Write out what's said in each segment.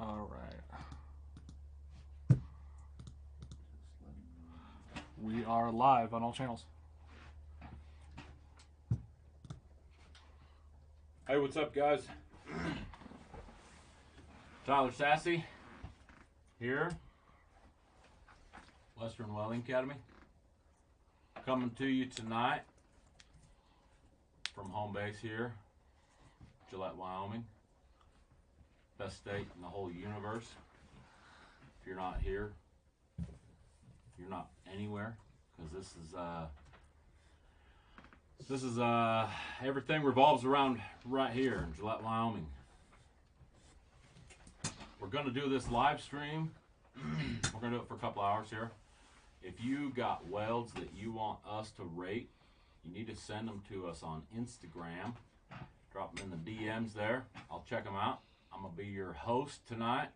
All right. We are live on all channels. Hey, what's up, guys? Tyler Sassy here, Western Welding Academy, coming to you tonight from home base here, Gillette, Wyoming. Best state in the whole universe. If you're not here, you're not anywhere, because this is everything revolves around right here in Gillette, Wyoming. We're gonna do this live stream. We're gonna do it for a couple hours here. If you got welds that you want us to rate, you need to send them to us on Instagram. Drop them in the DMs there. I'll check them out. I'm gonna be your host tonight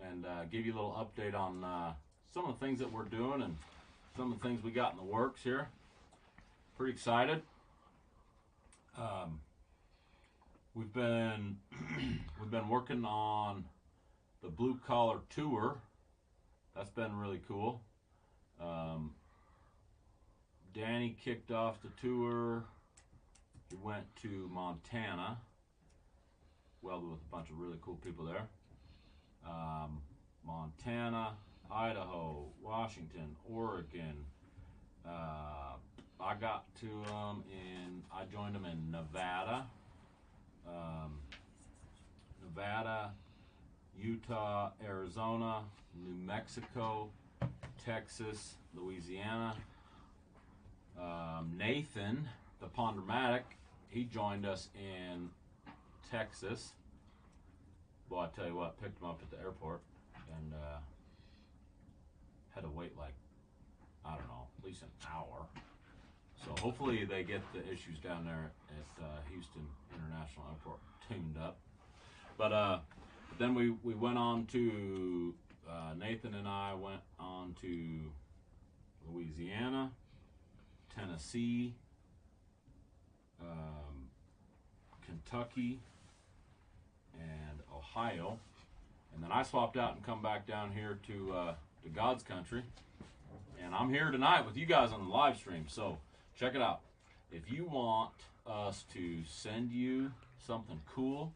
and give you a little update on some of the things that we're doing and some of the things we got in the works here. Pretty excited. We've been working on the blue collar tour. That's been really cool. Danny kicked off the tour. He went to Montana, welded with a bunch of really cool people there. Montana, Idaho, Washington, Oregon. I got to I joined them in Nevada, Utah, Arizona, New Mexico, Texas, Louisiana. Nathan, the Pondermatic, he joined us in Texas. Well, I tell you what, picked him up at the airport and had to wait like, I don't know, at least an hour. So hopefully they get the issues down there at Houston International Airport tuned up. But then we went on to, Nathan and I went on to Louisiana, Tennessee, Kentucky, and Ohio. And then I swapped out and come back down here to God's country. And I'm here tonight with you guys on the live stream. So check it out. If you want us to send you something cool,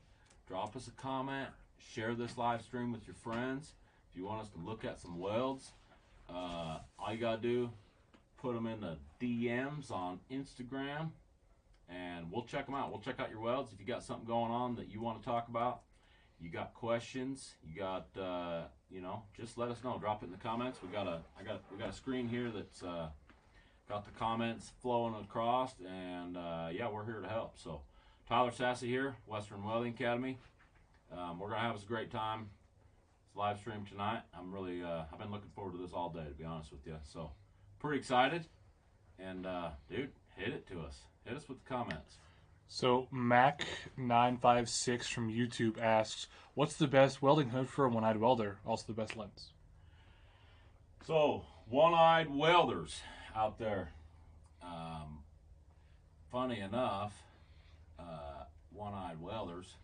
drop us a comment, share this live stream with your friends. If you want us to look at some welds, all you gotta do, put them in the DMs on Instagram and we'll check them out. We'll check out your welds. If you got something going on that you want to talk about, you got questions, you got just let us know. Drop it in the comments. We got a screen here that's got the comments flowing across, and yeah, we're here to help. So Tyler Sassy here, Western Welding Academy. We're gonna have us a great time. It's live stream tonight. I'm really I've been looking forward to this all day, to be honest with you. So pretty excited. And dude, hit it to us. Hit us with the comments. So Mac956 from YouTube asks, what's the best welding hood for a one-eyed welder? Also the best lens. So one-eyed welders out there. Funny enough, one-eyed welders.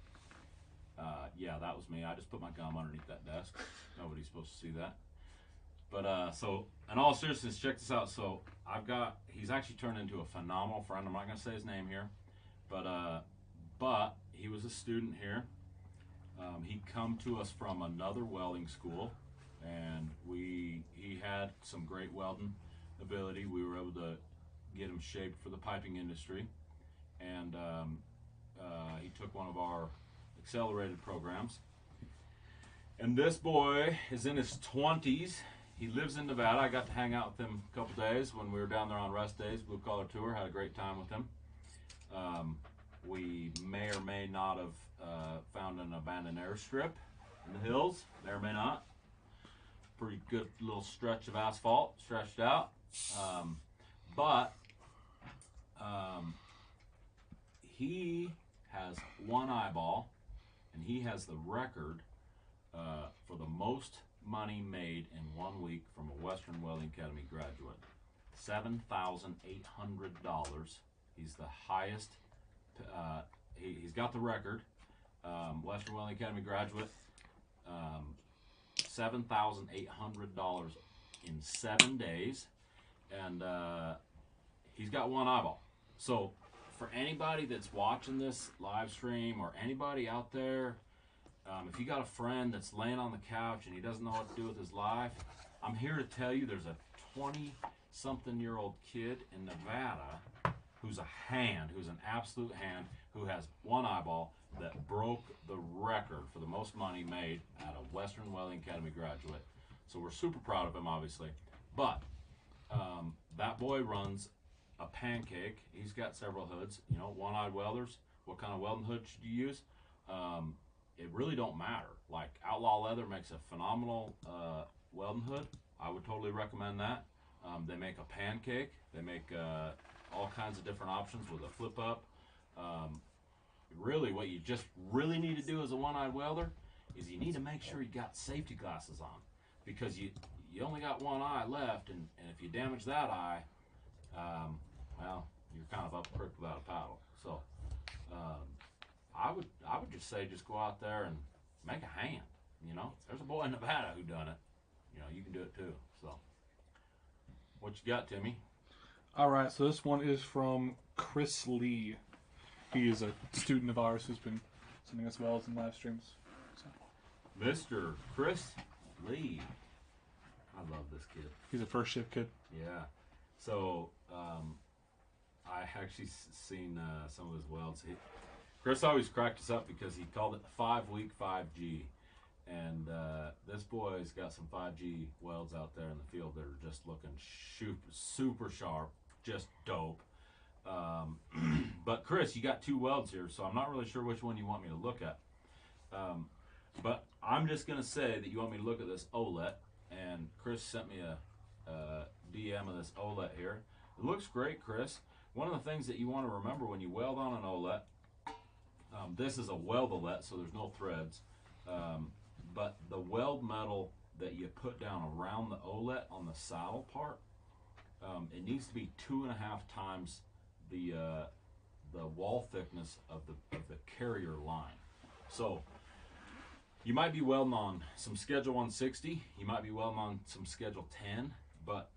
Yeah, that was me. I just put my gum underneath that desk. Nobody's supposed to see that. But so, in all seriousness, check this out. So he's actually turned into a phenomenal friend. I'm not going to say his name here, but he was a student here. He come to us from another welding school, and he had some great welding ability. We were able to get him shaped for the piping industry, and he took one of our accelerated programs. And this boy is in his 20s. He lives in Nevada. I got to hang out with him a couple days when we were down there on rest days, blue collar tour. Had a great time with him. We may or may not have found an abandoned airstrip in the hills. May or may not. Pretty good little stretch of asphalt stretched out. But he has one eyeball, and he has the record for the most money made in 1 week from a Western Welding Academy graduate. $7,800. He's the highest. He's got the record. Western Welding Academy graduate. $7,800 in 7 days, and he's got one eyeball. So for anybody that's watching this live stream or anybody out there, if you got a friend that's laying on the couch and he doesn't know what to do with his life, I'm here to tell you there's a 20-something-year-old kid in Nevada who's a hand, who's an absolute hand, who has one eyeball that broke the record for the most money made at a Western Welding Academy graduate. So we're super proud of him, obviously. But that boy runs a pancake. He's got several hoods. You know, one-eyed welders. What kind of welding hood should you use? It really don't matter. Like Outlaw Leather makes a phenomenal welding hood. I would totally recommend that. They make a pancake. They make all kinds of different options with a flip up. Really, what you just really need to do as a one-eyed welder is you need to make sure you got safety glasses on, because you only got one eye left, and if you damage that eye, well, you're kind of up a creek without a paddle. So I would just say just go out there and make a hand. You know, there's a boy in Nevada who done it. You know, you can do it too. So what you got, Timmy? All right, so this one is from Chris Lee. He is a student of ours who's been sending us welds and live streams. So. Mr. Chris Lee. I love this kid. He's a first shift kid. Yeah. So I actually seen some of his welds. Chris always cracked us up because he called it the 5-week 5G. And this boy's got some 5G welds out there in the field that are just looking super sharp, just dope. But Chris, you got 2 welds here, so I'm not really sure which one you want me to look at. But I'm just going to say that you want me to look at this OLED, and Chris sent me a DM of this OLED here. It looks great, Chris. One of the things that you want to remember when you weld on an OLED, this is a weld-OLED, so there's no threads, but the weld metal that you put down around the OLED on the saddle part, it needs to be 2.5 times the wall thickness of the carrier line. So you might be welding on some Schedule 160, you might be welding on some Schedule 10, but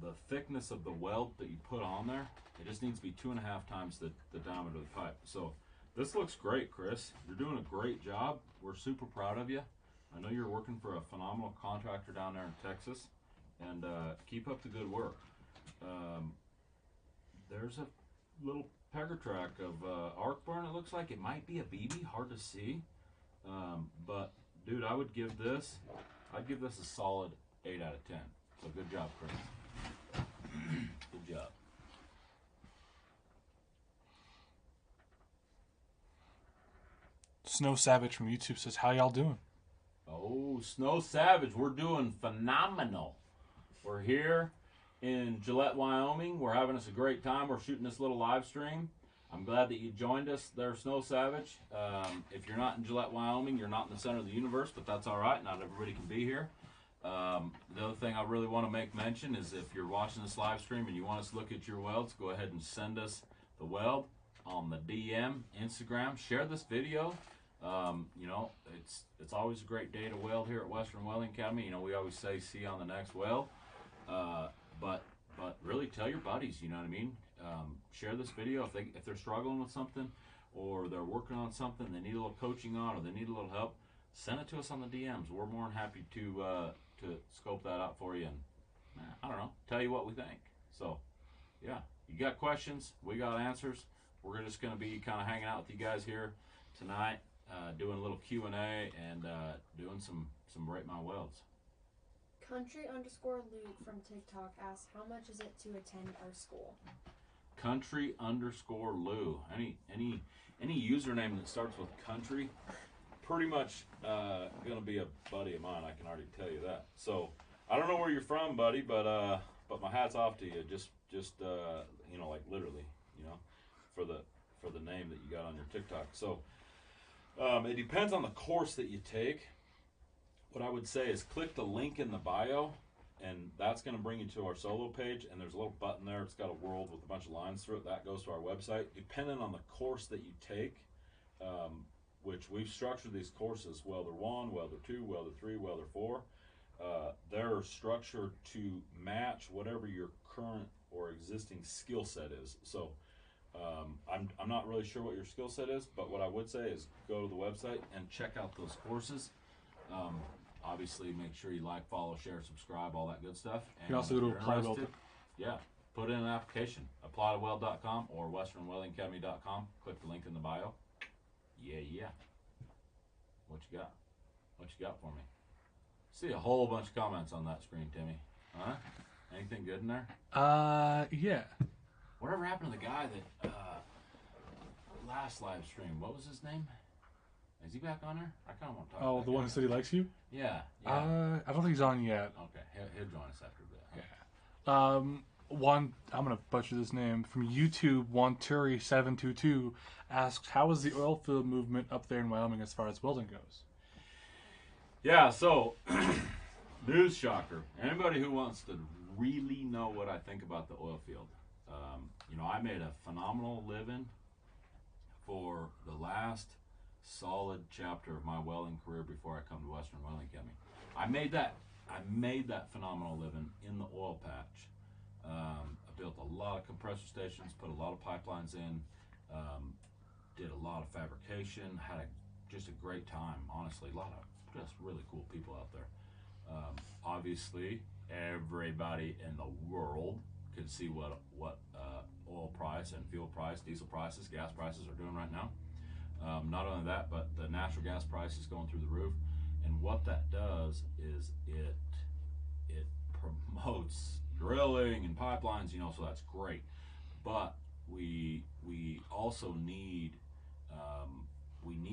the thickness of the weld that you put on there, it just needs to be 2.5 times the diameter of the pipe. So this looks great, Chris. You're doing a great job. We're super proud of you. I know you're working for a phenomenal contractor down there in Texas, and keep up the good work. There's a little pegger track of arc burn. It looks like it might be a BB, hard to see. But dude, I'd give this a solid 8 out of 10. So good job, Chris. Good job. Snow Savage from YouTube says, "How y'all doing?" Oh, Snow Savage, we're doing phenomenal. We're here in Gillette, Wyoming. We're having us a great time. We're shooting this little live stream. I'm glad that you joined us there, Snow Savage. If you're not in Gillette, Wyoming, you're not in the center of the universe, but that's all right. Not everybody can be here. The other thing I really want to make mention is if you're watching this live stream and you want us to look at your welds, go ahead and send us the weld on the DM, Instagram. Share this video. You know, it's always a great day to weld here at Western Welding Academy. You know, we always say, see you on the next weld. But really tell your buddies, you know what I mean? Share this video if they're struggling with something, or they're working on something they need a little coaching on, or they need a little help. Send it to us on the DMs. We're more than happy to scope that out for you and I don't know, tell you what we think. So yeah, you got questions, we got answers. We're just going to be kind of hanging out with you guys here tonight, doing a little Q&A and doing some rate my welds. Country_Luke from TikTok asks, how much is it to attend our school? Country_Lou. Any username that starts with country, pretty much gonna be a buddy of mine. I can already tell you that. So I don't know where you're from, buddy, but my hat's off to you. Just you know, like literally, you know, for the name that you got on your TikTok. So it depends on the course that you take. What I would say is click the link in the bio, and that's going to bring you to our solo page, and there's a little button there. It's got a world with a bunch of lines through it. That goes to our website. Depending on the course that you take, which we've structured these courses, welder 1, welder 2, welder 3, welder 4. They're structured to match whatever your current or existing skill set is. So I'm not really sure what your skill set is, but what I would say is go to the website and check out those courses. Obviously, make sure you like, follow, share, subscribe, all that good stuff. And You can also go to Apply Weld. Yeah, put in an application. Applytoweld.com or westernweldingacademy.com. Click the link in the bio. Yeah. What you got? What you got for me? See a whole bunch of comments on that screen, Timmy. Huh? Anything good in there? Yeah. Whatever happened to the guy that last live stream? What was his name? Is he back on there? I kind of want to talk. Oh, the one who said he likes you? Yeah. I don't think he's on yet. Okay, he'll join us after a bit. Huh? Yeah. One, I'm gonna butcher this name, from YouTube. Wanturi722 asks, "How is the oil field movement up there in Wyoming as far as welding goes?" Yeah. So, news shocker. Anybody who wants to really know what I think about the oil field, I made a phenomenal living for the last solid chapter of my welding career before I come to Western Welding Academy. I made that phenomenal living in the oil patch. I built a lot of compressor stations, put a lot of pipelines in, did a lot of fabrication, had just a great time, honestly. A lot of just really cool people out there. Obviously, everybody in the world could see what oil price and fuel price, diesel prices, gas prices are doing right now. Not only that, but the natural gas price is going through the roof, and what that does is it promotes drilling and pipelines, so that's great. But we also need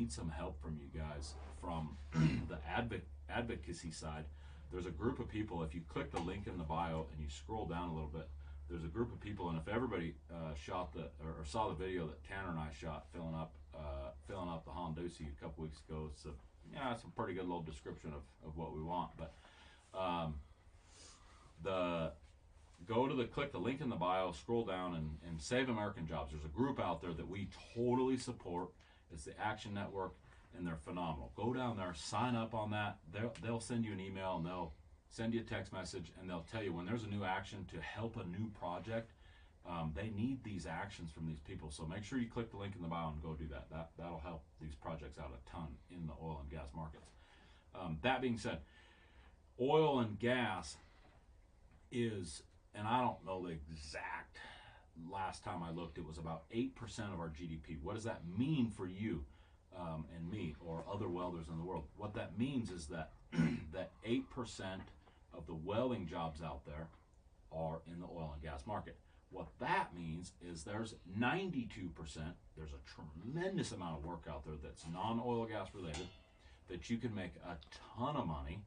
some help from you guys from the advocacy side. There's a group of people. If you click the link in the bio and you scroll down a little bit, there's a group of people, and if everybody saw the video that Tanner and I shot filling up the Hondusi a couple weeks ago, it's a pretty good little description of what we want. But click the link in the bio, scroll down, and Save American Jobs. There's a group out there that we totally support. It's the Action Network, and they're phenomenal. Go down there, sign up on that. They'll send you an email, and they'll send you a text message, and they'll tell you when there's a new action to help a new project. They need these actions from these people, so make sure you click the link in the bio and go do that. That'll help these projects out a ton in the oil and gas markets. That being said, oil and gas is, and I don't know the exact, last time I looked, it was about 8% of our GDP. What does that mean for you and me or other welders in the world? What that means is that that 8% of the welding jobs out there are in the oil and gas market. What that means is there's 92%, there's a tremendous amount of work out there that's non-oil and gas related, that you can make a ton of money.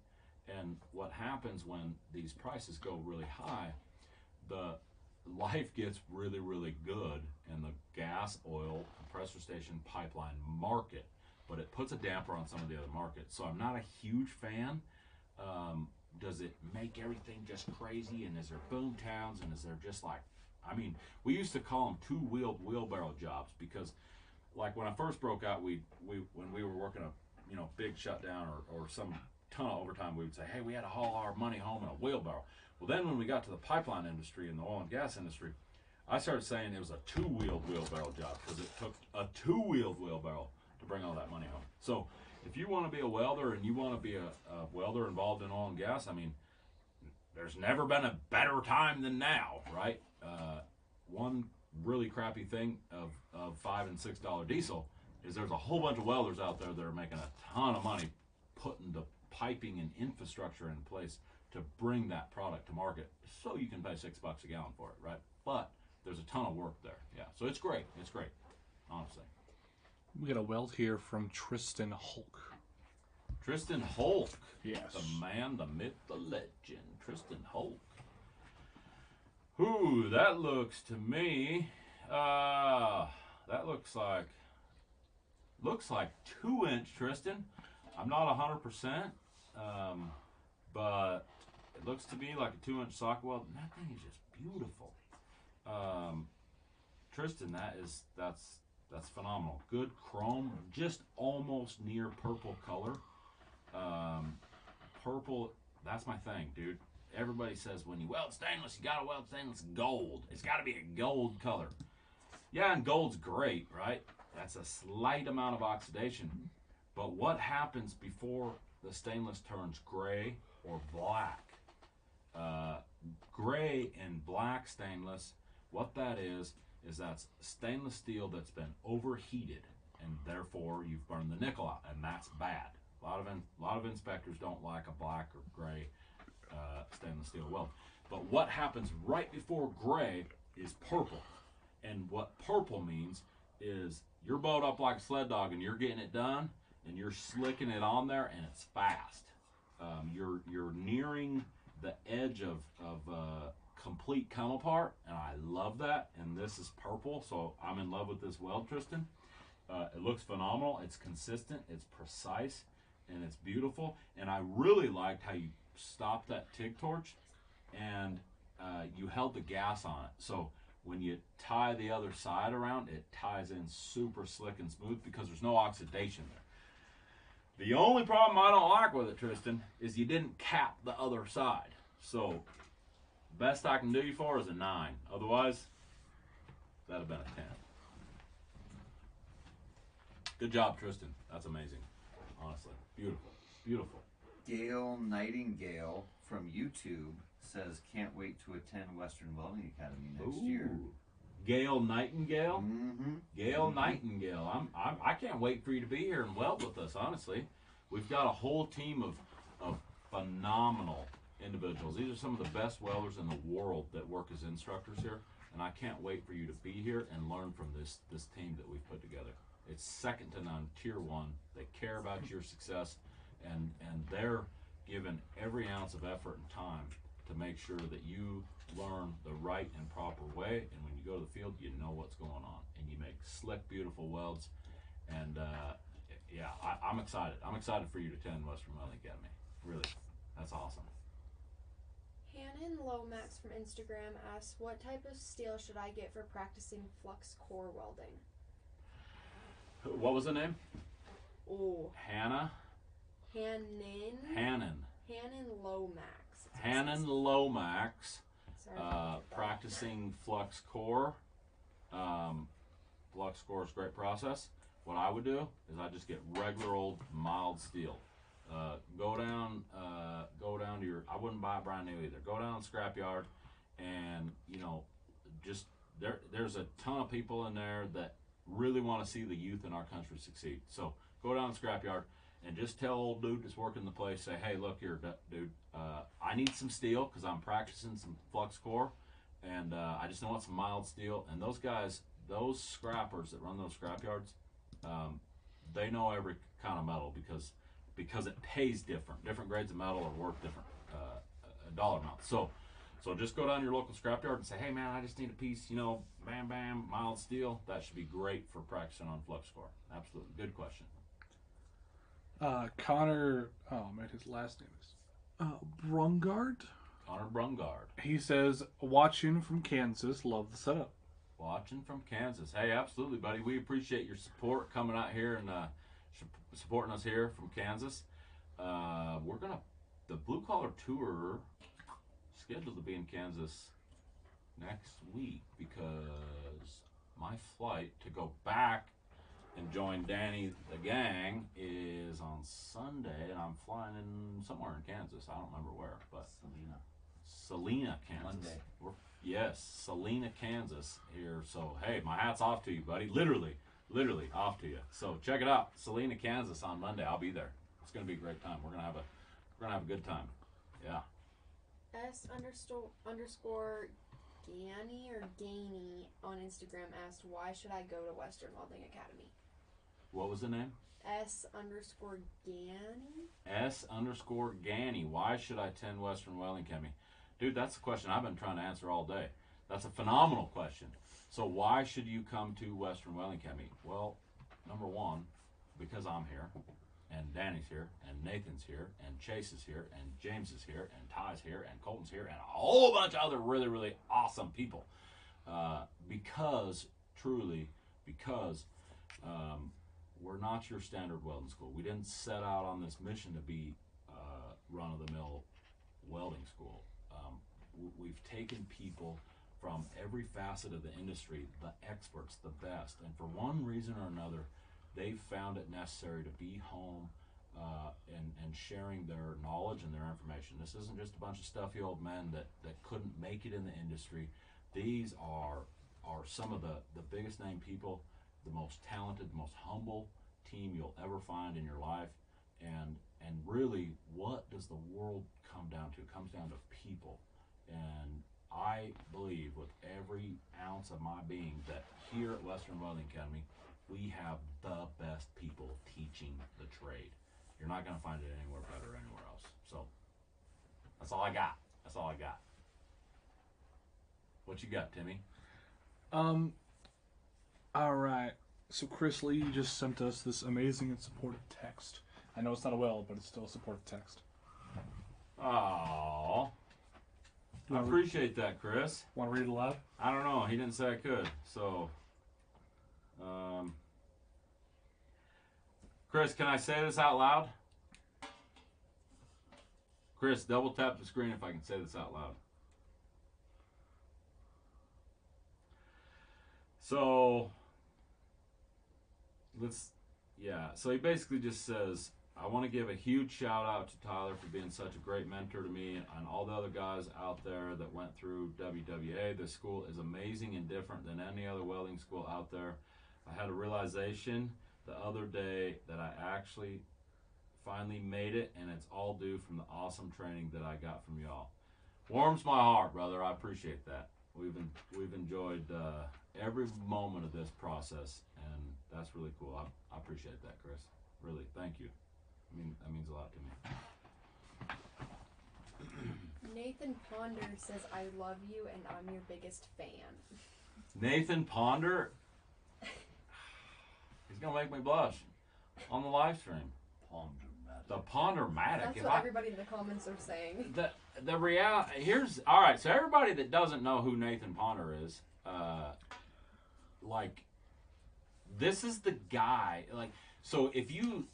And what happens when these prices go really high, the life gets really, really good in the gas, oil, compressor station, pipeline market, but it puts a damper on some of the other markets. So I'm not a huge fan. Does it make everything just crazy? And is there boom towns? And is there just we used to call them two-wheeled wheelbarrow jobs, because like when I first broke out, when we were working a big shutdown or some ton of overtime, we would say, hey, we had to haul our money home in a wheelbarrow. Well, then when we got to the pipeline industry and the oil and gas industry, I started saying it was a two-wheeled wheelbarrow job, because it took a two-wheeled wheelbarrow to bring all that money home. So if you want to be a welder and you want to be a welder involved in oil and gas, there's never been a better time than now, right? One really crappy thing of $5 and $6 diesel is there's a whole bunch of welders out there that are making a ton of money putting the piping and infrastructure in place to bring that product to market, so you can pay $6 a gallon for it, right? But there's a ton of work there. Yeah, so it's great, honestly. We got a weld here from Tristan Hulk. Tristan Hulk. Yes. The man, the myth, the legend. Tristan Hulk. Ooh, that looks to me, that looks like 2-inch, Tristan. I'm not 100%, but it looks to me like a 2-inch socket weld. And that thing is just beautiful. Tristan, that's That's phenomenal. Good chrome, just almost near purple color. Purple, that's my thing, dude. Everybody says when you weld stainless, you gotta weld stainless gold. It's gotta be a gold color. Yeah, and gold's great, right? That's a slight amount of oxidation. But what happens before the stainless turns gray or black? Gray and black stainless, what that is that's stainless steel that's been overheated, and therefore you've burned the nickel out, and that's bad. A lot of inspectors don't like a black or gray stainless steel weld. But what happens right before gray is purple. And what purple means is you're bowed up like a sled dog and you're getting it done and you're slicking it on there and it's fast. You're nearing the edge of complete come apart, and I love that. And this is purple, so I'm in love with this weld, Tristan. It looks phenomenal. It's consistent, it's precise, and it's beautiful. And I really liked how you stopped that TIG torch and you held the gas on it. So when you tie the other side around, it ties in super slick and smooth because there's no oxidation there. The only problem I don't like with it, Tristan, is you didn't cap the other side. So best I can do you for is a 9. Otherwise, that'd have been a 10. Good job, Tristan. That's amazing. Honestly, beautiful, beautiful. Gail Nightingale from YouTube says, can't wait to attend Western Welding Academy next year. Gail Nightingale? Mm-hmm. Gail Nightingale. I can't wait for you to be here and weld with us, honestly. We've got a whole team of phenomenal individuals. These are some of the best welders in the world that work as instructors here, and I can't wait for you to be here and learn from this team that we've put together. It's second to none, tier 1. They care about your success, and they're given every ounce of effort and time to make sure that you learn the right and proper way, and when you go to the field, you know what's going on, and you make slick, beautiful welds. And yeah, I'm excited. I'm excited for you to attend Western Welding Academy. Really, that's awesome. Hannon Lomax from Instagram asks, what type of steel should I get for practicing flux core welding? What was the name? Oh. Hannah? Hannon Lomax. Hannon Lomax. Sorry, practicing flux core. Flux core is a great process. What I would do is I just get regular old mild steel. Go down to your, I wouldn't buy brand new either. Go down to the scrapyard, and just there's a ton of people in there that really want to see the youth in our country succeed. So go down to the scrapyard and just tell old dude that's working the place, say, hey, look here, dude, I need some steel because I'm practicing some flux core, and I just want some mild steel. And those guys, those scrappers that run those scrapyards, they know every kind of metal because it pays different. Different grades of metal are worth different dollar amounts. So just go down to your local scrapyard and say, hey man, I just need a piece, bam, bam, mild steel. That should be great for practicing on flux core. Absolutely. Good question. Connor, his last name is Brungard. Connor Brungard. He says, watching from Kansas, love the setup. Watching from Kansas. Hey, absolutely, buddy. We appreciate your support coming out here and supporting us here from Kansas. The Blue Collar Tour scheduled to be in Kansas next week because my flight to go back and join Danny the gang is on Sunday, and I'm flying in somewhere in Kansas. I don't remember where, but Salina, Kansas. Monday. Yes, Salina, Kansas here. So hey, my hat's off to you, buddy. Literally off to you. So check it out, Salina, Kansas on Monday. I'll be there. It's gonna be a great time. We're gonna have a good time. Yeah. S__ Ganny or Gainey on Instagram asked, why should I go to Western Welding Academy? What was the name? S__ Ganny. S_ Ganny. Why should I attend Western Welding Academy? Dude, that's a question I've been trying to answer all day. That's a phenomenal question. So why should you come to Western Welding Academy? Well, number one, because I'm here, and Danny's here, and Nathan's here, and Chase is here, and James is here, and Ty's here, and Colton's here, and a whole bunch of other really, really awesome people. Because We're not your standard welding school. We didn't set out on this mission to be run-of-the-mill welding school. We've taken people from every facet of the industry, the experts, the best, and for one reason or another, they've found it necessary to be home and sharing their knowledge and their information. This isn't just a bunch of stuffy old men that couldn't make it in the industry. These are some of the biggest name people, the most talented, most humble team you'll ever find in your life. And really, what does the world come down to? It comes down to people. And I believe with every ounce of my being that here at Western Welding Academy, we have the best people teaching the trade. You're not going to find it anywhere better anywhere else. So that's all I got. That's all I got. What you got, Timmy? All right. So Chris Lee just sent us this amazing and supportive text. I know it's not a weld, but it's still a supportive text. Oh, I appreciate that, Chris. Want to read it aloud? I don't know. He didn't say I could. So, Chris, can I say this out loud? Chris, double tap the screen if I can say this out loud. So, so he basically just says, I want to give a huge shout out to Tyler for being such a great mentor to me and all the other guys out there that went through WWA. This school is amazing and different than any other welding school out there. I had a realization the other day that I actually finally made it, and it's all due from the awesome training that I got from y'all. Warms my heart, brother. I appreciate that. We've enjoyed every moment of this process, and that's really cool. I appreciate that, Chris. Really, thank you. I mean, that means a lot to me. Nathan Ponder says, I love you and I'm your biggest fan. Nathan Ponder? He's going to make me blush on the live stream. The Pondermatic. That's what everybody in the comments are saying. The reality, all right, so everybody that doesn't know who Nathan Ponder is, this is the guy, so if you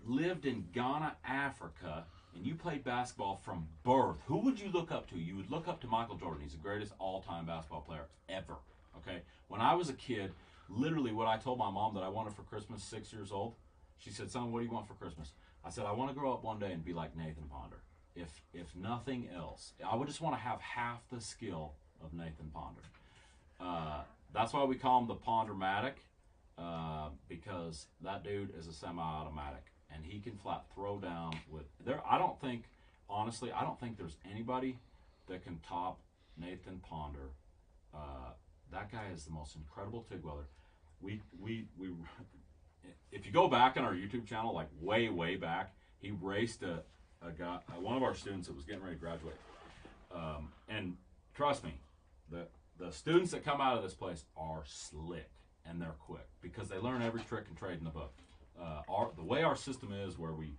lived in Ghana, Africa, and you played basketball from birth, who would you look up to? You would look up to Michael Jordan. He's the greatest all-time basketball player ever, okay? When I was a kid, literally what I told my mom that I wanted for Christmas, 6 years old, she said, son, what do you want for Christmas? I said, I want to grow up one day and be like Nathan Ponder. If nothing else, I would just want to have half the skill of Nathan Ponder. That's why we call him the Pondermatic, because that dude is a semi-automatic. And he can flat throw down with honestly, I don't think there's anybody that can top Nathan Ponder. That guy is the most incredible TIG welder. If you go back on our YouTube channel, like way back, he raced a guy, one of our students that was getting ready to graduate. And trust me, the students that come out of this place are slick and they're quick because they learn every trick and trade in the book. The way our system is, where we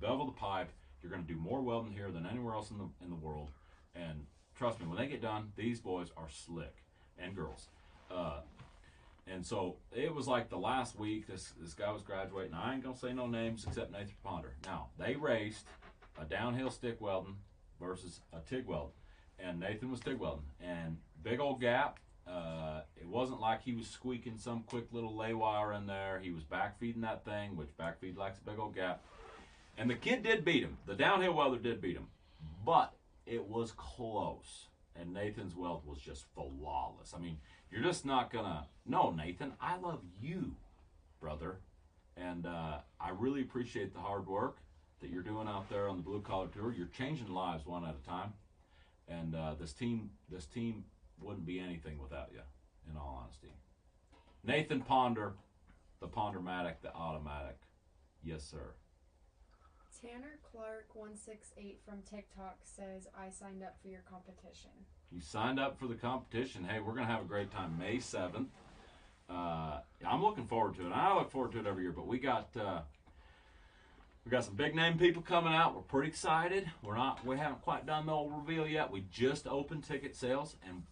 bevel the pipe, you're going to do more welding here than anywhere else in the world. And trust me, when they get done, these boys are slick, and girls. And so it was like the last week. This guy was graduating. I ain't gonna say no names except Nathan Ponder. Now they raced a downhill stick welding versus a TIG weld, and Nathan was TIG welding, and big old gap. It wasn't like he was squeaking some quick little lay wire in there. He was backfeeding that thing, which backfeed likes a big old gap. And the kid did beat him. The downhill welder did beat him. But it was close. And Nathan's weld was just flawless. I mean, you're just not going to... No, Nathan, I love you, brother. And I really appreciate the hard work that you're doing out there on the Blue Collar Tour. You're changing lives one at a time. And this team wouldn't be anything without you, in all honesty. Nathan Ponder, the Pondermatic, the automatic. Yes, sir. Tanner Clark 168 from TikTok says, I signed up for your competition. You signed up for the competition. Hey, we're going to have a great time May 7th. I'm looking forward to it. I look forward to it every year, but we got some big name people coming out. We're pretty excited. We haven't quite done the old reveal yet. We just opened ticket sales, and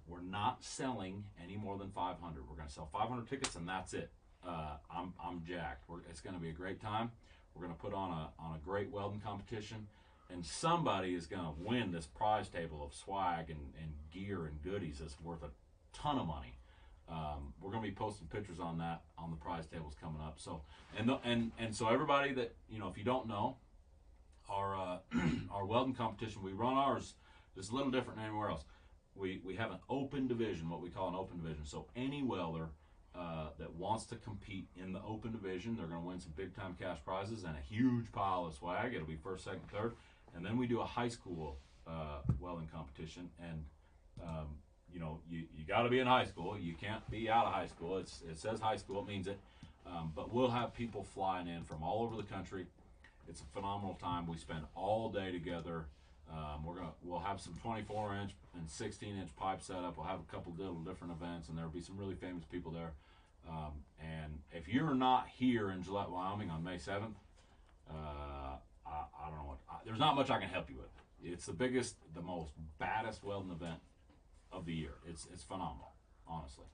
We're not selling any more than 500. We're going to sell 500 tickets, and that's it. I'm jacked. It's going to be a great time. We're going to put on a great welding competition, and somebody is going to win this prize table of swag and gear and goodies that's worth a ton of money. We're going to be posting pictures on that on the prize tables coming up. So and so everybody that, you know, if you don't know, our our welding competition, we run ours just a little different than anywhere else. We have an open division, what we call an open division. So any welder that wants to compete in the open division, they're going to win some big time cash prizes and a huge pile of swag. It'll be first, second, third, and then we do a high school welding competition. And you know, you got to be in high school. You can't be out of high school. It says high school, it means it. But we'll have people flying in from all over the country. It's a phenomenal time. We spend all day together. We'll have some 24-inch and 16-inch pipe set up. We'll have a couple little different events, and there'll be some really famous people there. And if you're not here in Gillette, Wyoming on May 7th, I don't know there's not much I can help you with. It's the biggest, the most baddest welding event of the year. It's phenomenal, honestly.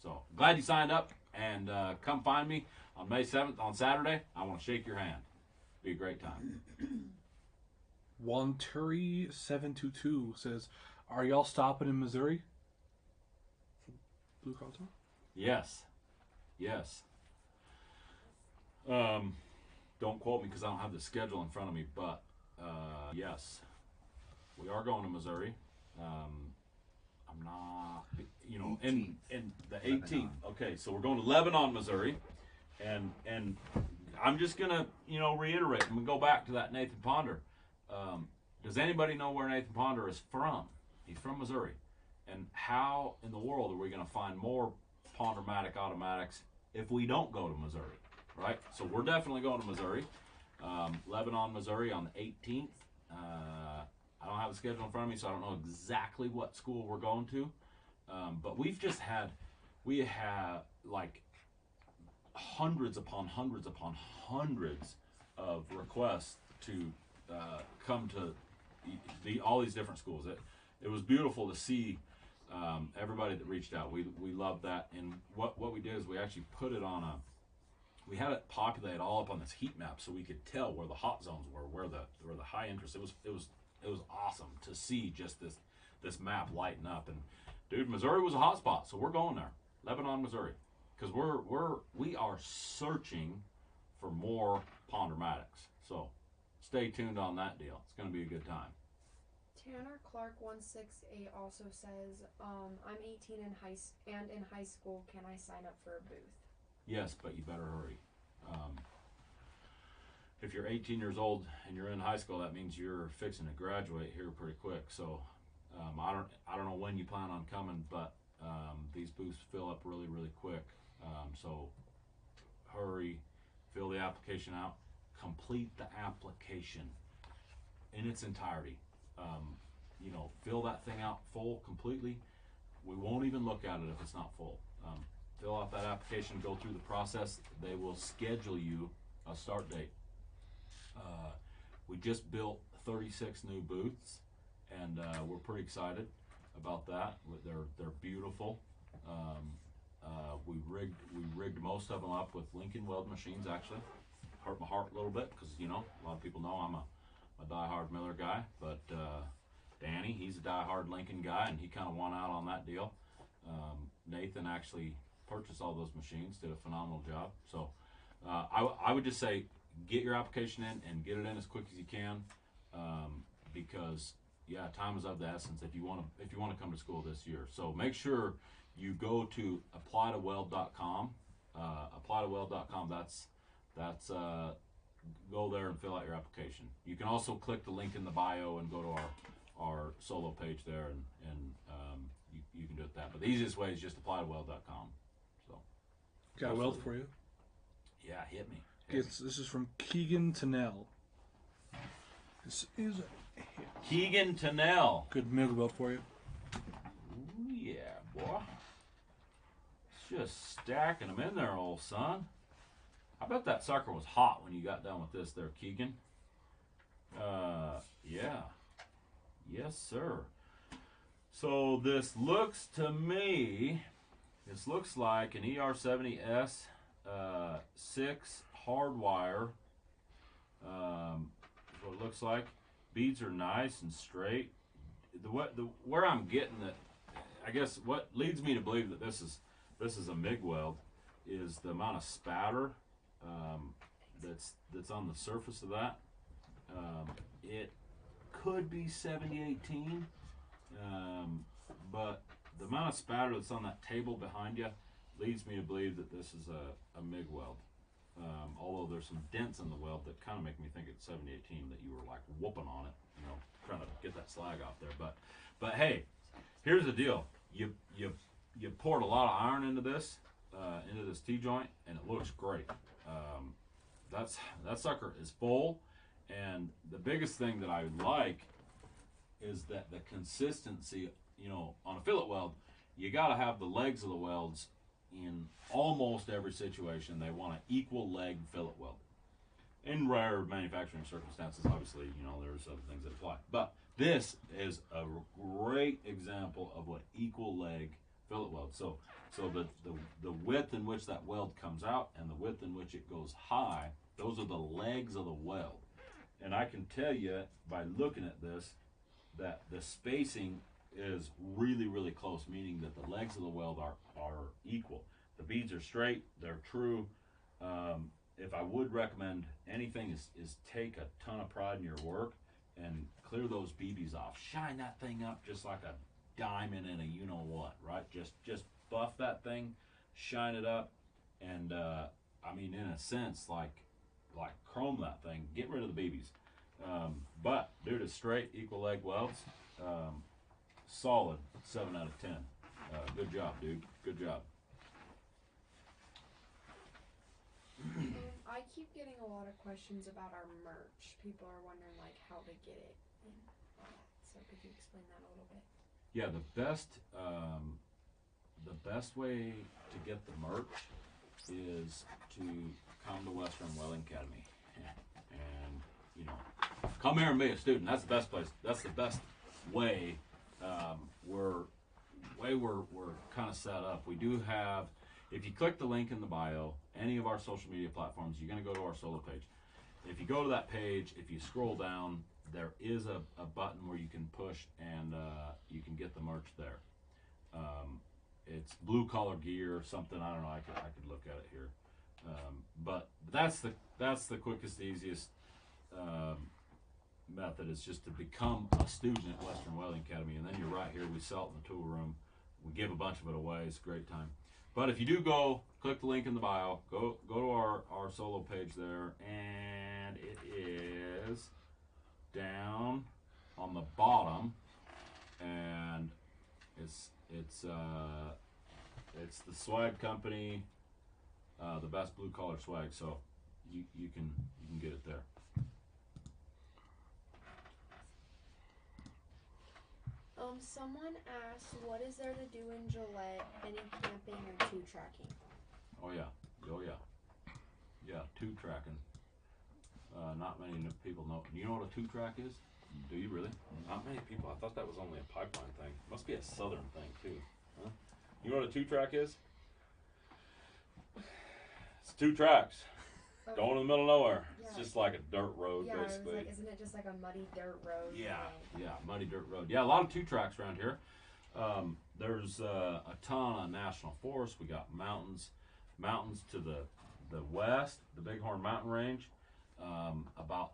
So glad you signed up, and come find me on May 7th on Saturday. I want to shake your hand. Be a great time. Wanturi722 says, "Are y'all stopping in Missouri?" Blue Collar Talk? Yes. Don't quote me because I don't have the schedule in front of me, but yes, we are going to Missouri. I'm not, you know, in the 18th. Lebanon. Okay, so we're going to Lebanon, Missouri, and I'm just gonna, you know, reiterate and we go back to that Nathan Ponder. Does anybody know where Nathan Ponder is from? He's from Missouri. And how in the world are we going to find more Pondermatic automatics if we don't go to Missouri, right? So we're definitely going to Missouri. Lebanon, Missouri on the 18th. I don't have the schedule in front of me, so I don't know exactly what school we're going to. But we have like hundreds upon hundreds upon hundreds of requests to come to all these different schools. It was beautiful to see everybody that reached out. We loved that, and what we did is we actually put it on we had it populated all up on this heat map so we could tell where the hot zones were, where the high interest. It was awesome to see just this map lighten up. And dude, Missouri was a hot spot, so we're going there, Lebanon, Missouri, because we are searching for more Pondermatics. So stay tuned on that deal. It's going to be a good time. Tanner Clark 168 also says, I'm 18 and in high school. Can I sign up for a booth? Yes, but you better hurry. If you're 18 years old and you're in high school, that means you're fixing to graduate here pretty quick. So I don't know when you plan on coming, but these booths fill up really, really quick. So hurry, fill the application out, complete the application in its entirety. You know, fill that thing out full completely. We won't even look at it if it's not full. Fill out that application, go through the process. They will schedule you a start date. We just built 36 new booths, and we're pretty excited about that. They're beautiful. We rigged most of them up with Lincoln weld machines. Actually, hurt my heart a little bit because, you know, a lot of people know I'm a diehard Miller guy, but Danny, he's a diehard Lincoln guy, and he kind of won out on that deal. Nathan actually purchased all those machines, did a phenomenal job. So I would just say get your application in and get it in as quick as you can, because yeah, time is of the essence if you want to come to school this year. So make sure you go to applytoweld.com. Applytoweld.com. That's go there and fill out your application. You can also click the link in the bio and go to our solo page there, and you can do it that. But the easiest way is just applytoweld.com. So Got a weld for you. Yeah, hit me. This is from Keegan Tennell. This is a Keegan Tennell. good MIG weld for you. Ooh, yeah, boy. It's just stacking them in there, old son. I bet that sucker was hot when you got done with this there, Keegan. Yeah. Yes, sir. So this looks to me, this looks like an ER70S 6 hardwire. Is what it looks like. Beads are nice and straight. Where I'm getting it, I guess what leads me to believe that this is a MIG weld is the amount of spatter that's on the surface of that. It could be 7018, but the amount of spatter that's on that table behind you leads me to believe that this is a MIG weld. Although there's some dents in the weld that kind of make me think it's 7018, that you were like whooping on it, you know, trying to get that slag off there. But hey, here's the deal: you poured a lot of iron into this T-joint, and it looks great. That sucker is full, and the biggest thing that I like is that the consistency. You know, on a fillet weld, you got to have the legs of the welds in almost every situation. They want an equal leg fillet weld. In rare manufacturing circumstances, obviously, you know, there's other things that apply. But this is a great example of what equal leg fillet weld. So the width in which that weld comes out and the width in which it goes high, those are the legs of the weld. And I can tell you by looking at this that the spacing is really, really close, meaning that the legs of the weld are equal. The beads are straight, they're true. If I would recommend anything is take a ton of pride in your work and clear those BBs off. Shine that thing up just like a diamond in a you-know-what, right? Just buff that thing, shine it up, and I mean, in a sense, like chrome that thing, get rid of the BBs. But dude, it's straight, equal leg welds. Solid 7 out of 10. Good job, dude. Good job. I keep getting a lot of questions about our merch. People are wondering like how to get it and all that. So could you explain that a little bit? Yeah, the best way to get the merch is to come to Western Welding Academy and you know, come here and be a student. That's the best place. That's the best way. We're kind of set up. We do have, if you click the link in the bio, any of our social media platforms, you're going to go to our solo page. If you go to that page, if you scroll down, there is a button where you can push and you can get the merch there. It's blue collar gear or something. I don't know. I could look at it here. But that's the quickest, easiest method is just to become a student at Western Welding Academy, and then you're right here. We sell it in the tool room. We give a bunch of it away. It's a great time. But if you do go, click the link in the bio, go to our solo page there, and it is down on the bottom, and it's the swag company, the best blue collar swag. So you can get it there. Someone asked, what is there to do in Gillette? Any camping or two tracking? Oh yeah, two tracking. Not many people know. Do you know what a two track is? Do you really? Not many people. I thought that was only a pipeline thing. Must be a southern thing too. Huh? You know what a two track is? It's 2 tracks. Okay. Going in the middle of nowhere. Yeah. It's just like a dirt road, Yeah, basically. I was like, isn't it just like a muddy dirt road? Yeah, muddy dirt road. Yeah, a lot of 2 tracks around here. There's a ton of national forests. We got mountains to the west, the Bighorn Mountain Range. About,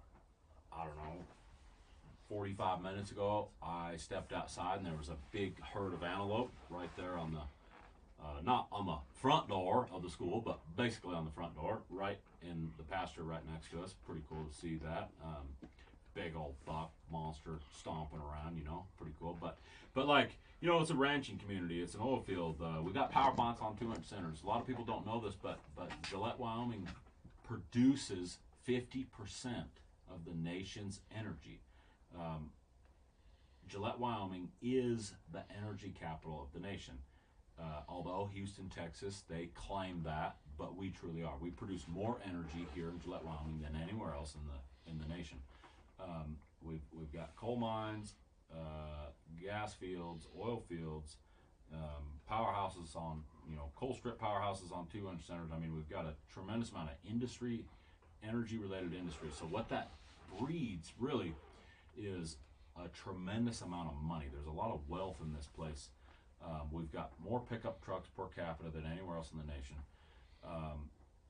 I don't know, 45 minutes ago, I stepped outside and there was a big herd of antelope right there on the, not on the front door of the school, but basically on the front door, right in the pasture right next to us. Pretty cool to see that. Big old buck monster stomping around, you know, pretty cool. But like, you know, it's a ranching community. It's an oil field. We got power plants on 200 centers. A lot of people don't know this, but Gillette, Wyoming produces 50% of the nation's energy. Gillette, Wyoming is the energy capital of the nation. Although Houston, Texas, they claim that, but we truly are. We produce more energy here in Gillette, Wyoming than anywhere else in the nation. We've got coal mines, gas fields, oil fields, powerhouses on, coal strip powerhouses on 2-inch centers. I mean, we've got a tremendous amount of industry, energy-related industry. So what that breeds really is a tremendous amount of money. There's a lot of wealth in this place. We've got more pickup trucks per capita than anywhere else in the nation.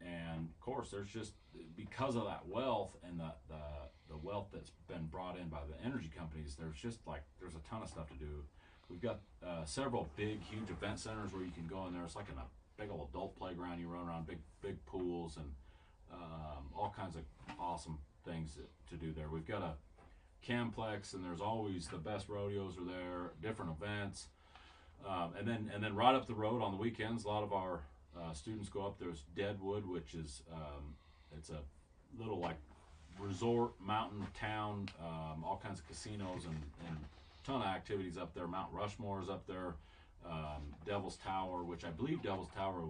And of course, there's just, because of that wealth and the wealth that's been brought in by the energy companies, there's a ton of stuff to do. We've got several big, huge event centers where you can go in there. It's like in a big old adult playground. You run around, big pools, and all kinds of awesome things to do there. We've got a Camplex, and there's always the best rodeos are there, different events. And then right up the road on the weekends, a lot of our students go up. There's Deadwood, which is it's a little like resort mountain town, all kinds of casinos and ton of activities up there. Mount Rushmore is up there. Devil's Tower, which I believe Devil's Tower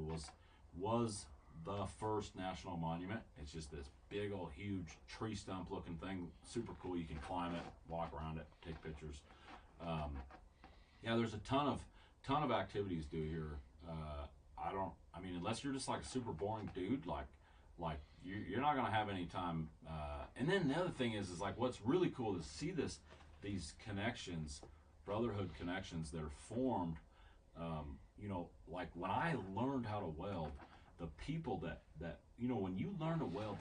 was the first national monument. It's just this big old huge tree stump looking thing, super cool. You can climb it, walk around it, take pictures. Yeah, there's a ton of activities to do here. I mean, unless you're just like a super boring dude, like you're not gonna have any time. And then the other thing is like what's really cool is see these connections, brotherhood connections that are formed. Like when I learned how to weld, the people that when you learn to weld,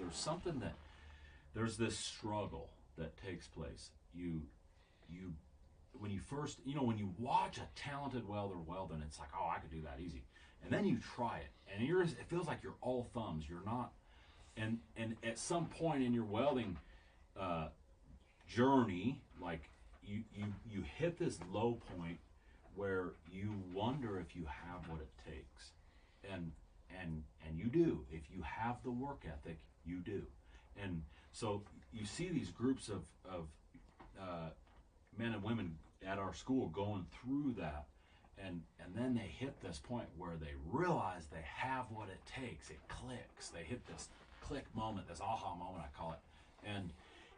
there's this struggle that takes place. When you first, when you watch a talented welder weld, and it's like, oh, I could do that easy. And then you try it, and it feels like you're all thumbs. You're not. And at some point in your welding journey, like you hit this low point where you wonder if you have what it takes. And you do. If you have the work ethic, you do. And so you see these groups of men and women at our school going through that, and then they hit this point where they realize they have what it takes. It clicks. They hit this click moment, this aha moment, I call it, and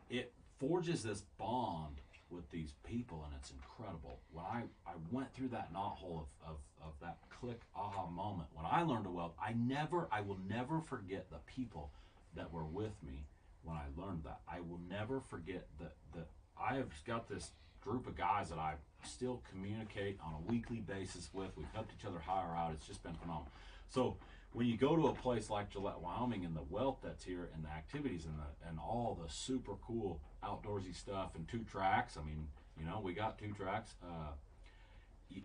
it forges this bond with these people, and it's incredible. When I went through that knothole of that click aha moment, when I learned to weld, I will never forget the people that were with me when I learned that. I will never forget that I have got this group of guys that I still communicate on a weekly basis with. We've helped each other hire out. It's just been phenomenal. So when you go to a place like Gillette, Wyoming, and the wealth that's here, and the activities, and all the super cool outdoorsy stuff, and 2 tracks. I mean, we got 2 tracks.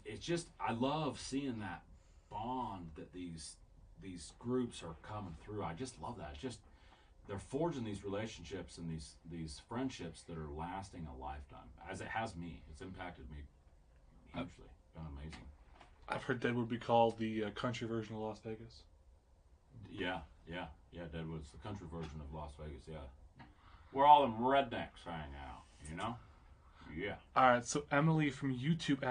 It's just, I love seeing that bond that these groups are coming through. I just love that. It's just, they're forging these relationships and these friendships that are lasting a lifetime, as it has me. It's impacted me hugely. It's been amazing. I've heard Deadwood would be called the country version of Las Vegas. Yeah, Deadwood's the country version of Las Vegas, yeah. Where all them rednecks hang out, Yeah. All right, so Emily from YouTube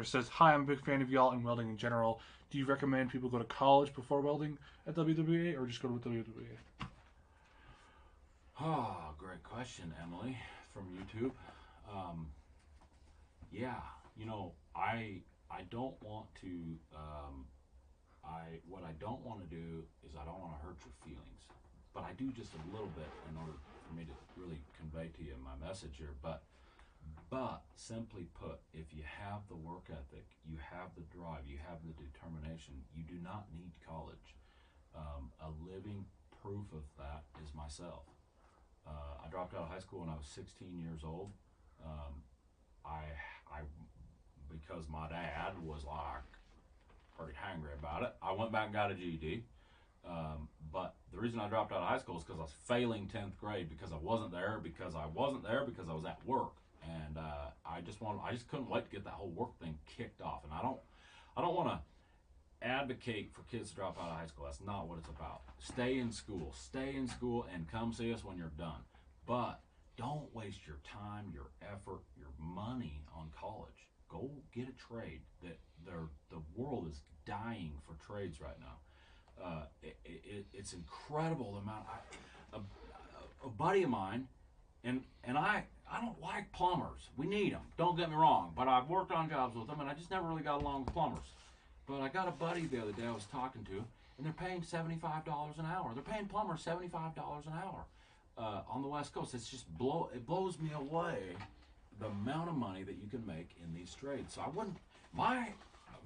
says, "Hi, I'm a big fan of y'all and welding in general. Do you recommend people go to college before welding at WWA, or just go to WWA?" Oh, great question, Emily from YouTube. Yeah, I don't want to. What I don't want to do is I don't want to hurt your feelings, but I do just a little bit in order for me to really convey to you my message here. But simply put, if you have the work ethic, you have the drive, you have the determination, you do not need college. A living proof of that is myself. I dropped out of high school when I was 16 years old. Because my dad was like pretty hangry about it, I went back and got a GED. But the reason I dropped out of high school is because I was failing 10th grade because I wasn't there because I was at work, and I just couldn't wait to get that whole work thing kicked off. And I don't want to advocate for kids to drop out of high school. That's not what it's about. Stay in school, and come see us when you're done. But don't waste your time, your effort, your money on college. Go get a trade. The world is dying for trades right now. It's incredible the amount. A buddy of mine, and I I don't like plumbers. We need them. Don't get me wrong. But I've worked on jobs with them, and I just never really got along with plumbers. But I got a buddy the other day I was talking to, and they're paying $75 an hour. They're paying plumbers $75 an hour on the West Coast. It's just it blows me away the amount of money that you can make in these trades. So I wouldn't,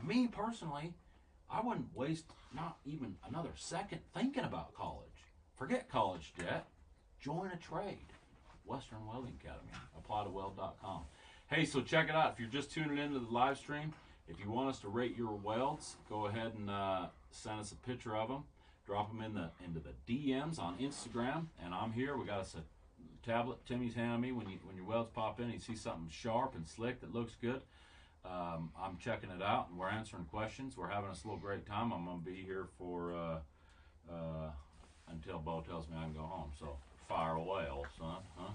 me personally, I wouldn't waste not even another second thinking about college. Forget college debt. Join a trade. Western Welding Academy. Apply to weld.com. Hey, so check it out. If you're just tuning into the live stream, if you want us to rate your welds, go ahead and send us a picture of them. Drop them into the DMs on Instagram. And I'm here. We got us a tablet. Timmy's handing me. When your welds pop in, you see something sharp and slick that looks good. I'm checking it out, and we're answering questions. We're having us a little great time. I'm going to be here for until Bo tells me I can go home. So fire away, old son. Huh?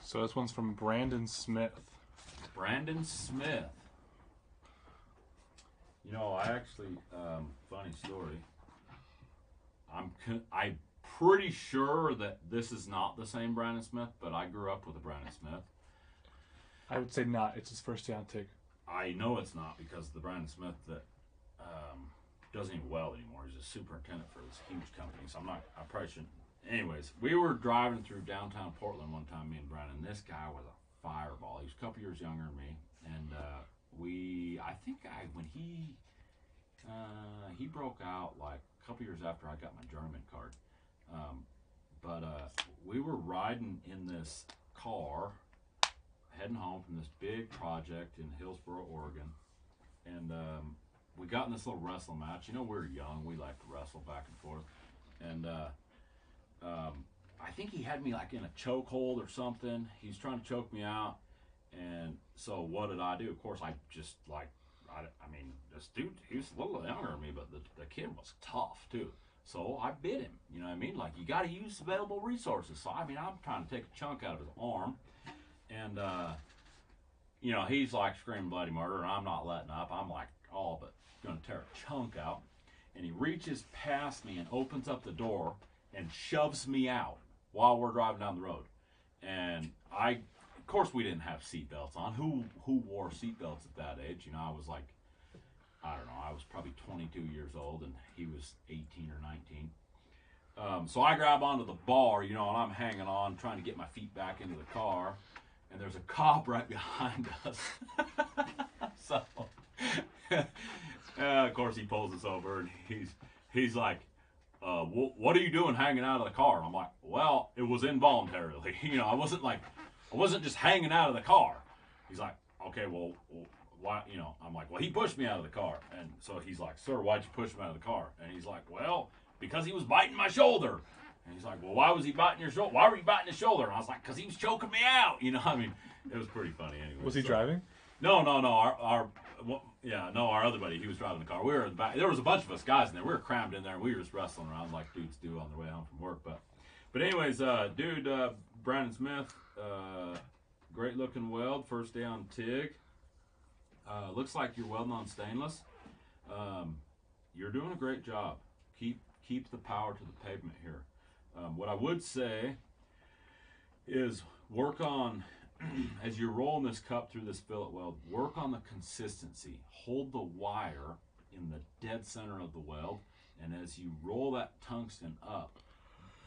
So this one's from Brandon Smith. Brandon Smith. You know, I actually, funny story. I'm pretty sure that this is not the same Brandon Smith, but I grew up with a Brandon Smith. I would say not. It's his first down take. I know it's not, because the Brandon Smith that doesn't even weld anymore. He's a superintendent for this huge company, so I probably shouldn't. Anyways, we were driving through downtown Portland one time, me and Brandon. This guy was a fireball. He was a couple years younger than me, and when he broke out like a couple years after I got my journeyman card. We were riding in this car, heading home from this big project in Hillsboro, Oregon, and we got in this little wrestling match. You know, we were young. We like to wrestle back and forth, and I think he had me like in a chokehold or something. He was trying to choke me out, and so what did I do? Of course, I just like, I mean, this dude, he was a little younger than me, but the kid was tough too. So I bit him. You know what I mean? Like, you got to use available resources. So I mean, I'm trying to take a chunk out of his arm, and you know, he's like screaming bloody murder, and I'm not letting up. I'm like all but gonna tear a chunk out, and he reaches past me and opens up the door and shoves me out while we're driving down the road. And of course, we didn't have seatbelts on. Who wore seatbelts at that age? You know, I was like, I don't know, I was probably 22 years old, and he was 18 or 19. So I grab onto the bar, you know, and I'm hanging on, trying to get my feet back into the car, and there's a cop right behind us. So, of course, he pulls us over, and he's like, what are you doing hanging out of the car? And I'm like, well, it was involuntarily. You know, I wasn't just hanging out of the car. He's like, okay, well, why? You know, I'm like, well, he pushed me out of the car. And so he's like, sir, why'd you push him out of the car? And he's like, well, because he was biting my shoulder. And he's like, well, why was he biting your shoulder? Why were you biting his shoulder? And I was like, because he was choking me out. You know, I mean, it was pretty funny anyway. Was he driving? No. Our other buddy, he was driving the car. We were in the back. There was a bunch of us guys in there. We were crammed in there, and we were just wrestling around like dudes do on their way home from work. But anyways, dude, Brandon Smith, great looking weld. First day on TIG. Looks like you're welding on stainless. You're doing a great job. Keep the power to the pavement here. What I would say is work on, as you're rolling this cup through this fillet weld, work on the consistency. Hold the wire in the dead center of the weld, and as you roll that tungsten up,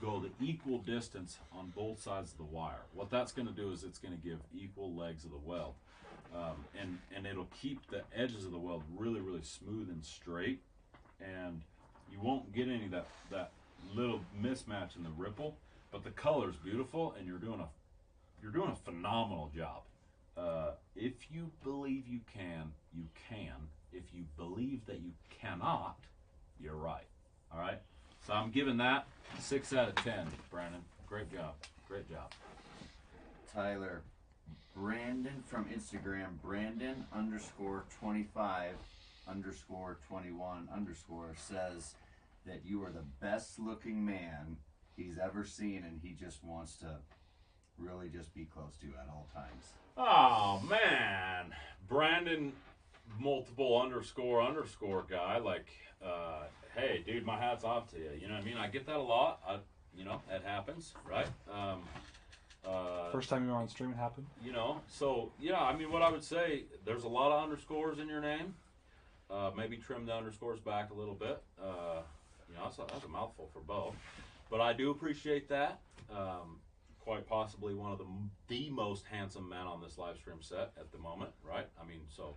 go the equal distance on both sides of the wire. What that's going to do is it's going to give equal legs of the weld, and it'll keep the edges of the weld really, really smooth and straight, and you won't get any of that little mismatch in the ripple, but the color's beautiful, and you're doing a phenomenal job. If you believe you can, you can. If you believe that you cannot, you're right. All right? So I'm giving that 6 out of 10, Brandon. Great job. Great job. Tyler, Brandon from Instagram, Brandon _25 _21 says that you are the best looking man he's ever seen, and he just wants to really just be close to you at all times. Oh, man. Brandon multiple __ guy, like, hey, dude, my hat's off to you. You know what I mean? I get that a lot. You know, that happens, right? First time you were on stream, it happened. You know, so yeah, I mean, what I would say, there's a lot of underscores in your name. Maybe trim the underscores back a little bit. You know, that's a mouthful for both. But I do appreciate that. Quite possibly one of the most handsome men on this live stream set at the moment, right? I mean, so,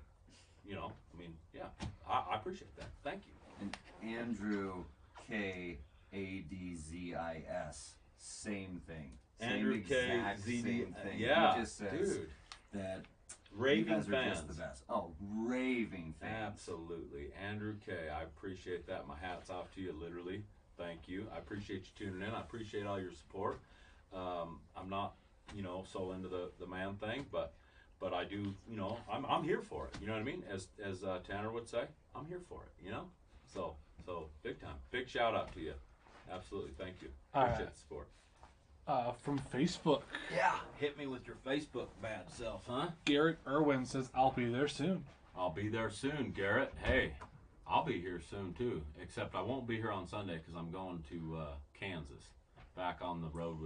you know, I mean, yeah, I appreciate that. Thank you. And Andrew KADZIS, same thing. Andrew exact KZD, same thing. yeah, He just says dude. that Raving you guys are fans. just the best. Oh, raving fans. Absolutely. Andrew K, I appreciate that. My hat's off to you, literally. Thank you. I appreciate you tuning in. I appreciate all your support. I'm not, you know, so into the man thing, but I do, you know, I'm here for it. You know what I mean? As Tanner would say, I'm here for it. You know, so big time, big shout out to you. Absolutely, thank you. Appreciate the support. From Facebook, Yeah, hit me with your Facebook bad self, huh? Garrett Irwin says, "I'll be there soon." I'll be there soon, Garrett. Hey, I'll be here soon too. Except I won't be here on Sunday because I'm going to Kansas. Back on the road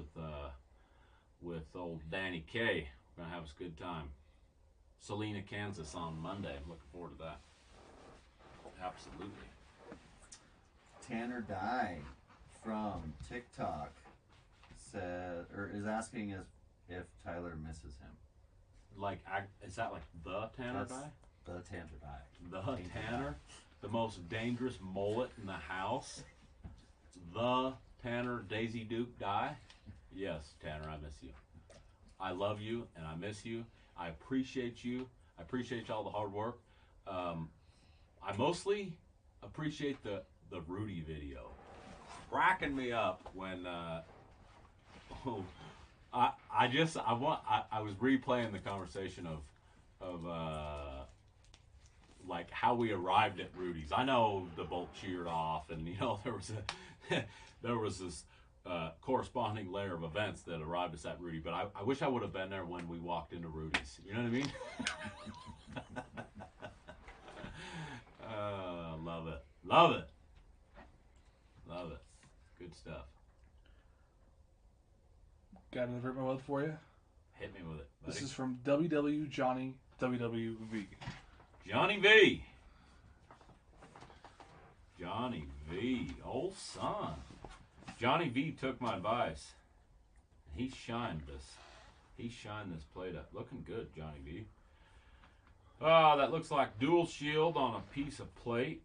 with old Danny K. We're gonna have us a good time. Salina, Kansas on Monday. I'm looking forward to that. Absolutely. Tanner Dye from TikTok said, or is asking if Tyler misses him. Like, is that like the Tanner That's guy? The Tanner Dye. The Tanner? The most dangerous mullet in the house? The Tanner Daisy Duke Dye? Yes, Tanner, I miss you. I love you and I miss you. I appreciate you. I appreciate all the hard work. I mostly appreciate the Rudy video. Cracking me up when I was replaying the conversation of like how we arrived at Rudy's. I know the bolt sheared off, and you know there was this corresponding layer of events that arrived us at Rudy. But I wish I would have been there when we walked into Rudy's. You know what I mean? Love it, love it, love it. Good stuff. Got another Rip My Weld for you. Hit me with it, buddy. This is from WW Johnny WWV. Johnny V. Johnny V. Old son. Johnny V took my advice. He shined this. He shined this plate up. Looking good, Johnny V. That looks like dual shield on a piece of plate.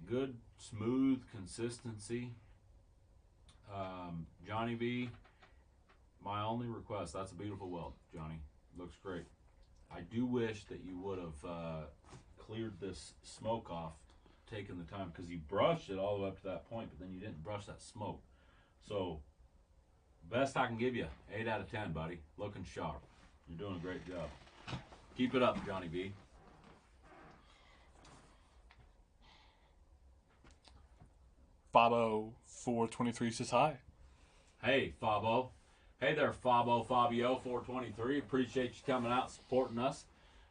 Good, smooth consistency. Johnny V. My only request, that's a beautiful weld, Johnny. Looks great. I do wish that you would have cleared this smoke off, taken the time, because you brushed it all the way up to that point, but then you didn't brush that smoke. So, best I can give you, 8 out of 10, buddy. Looking sharp. You're doing a great job. Keep it up, Johnny V. Fabo 423 says hi. Hey, Fabo. Hey there, Fabo, Fabio 423. Appreciate you coming out, supporting us.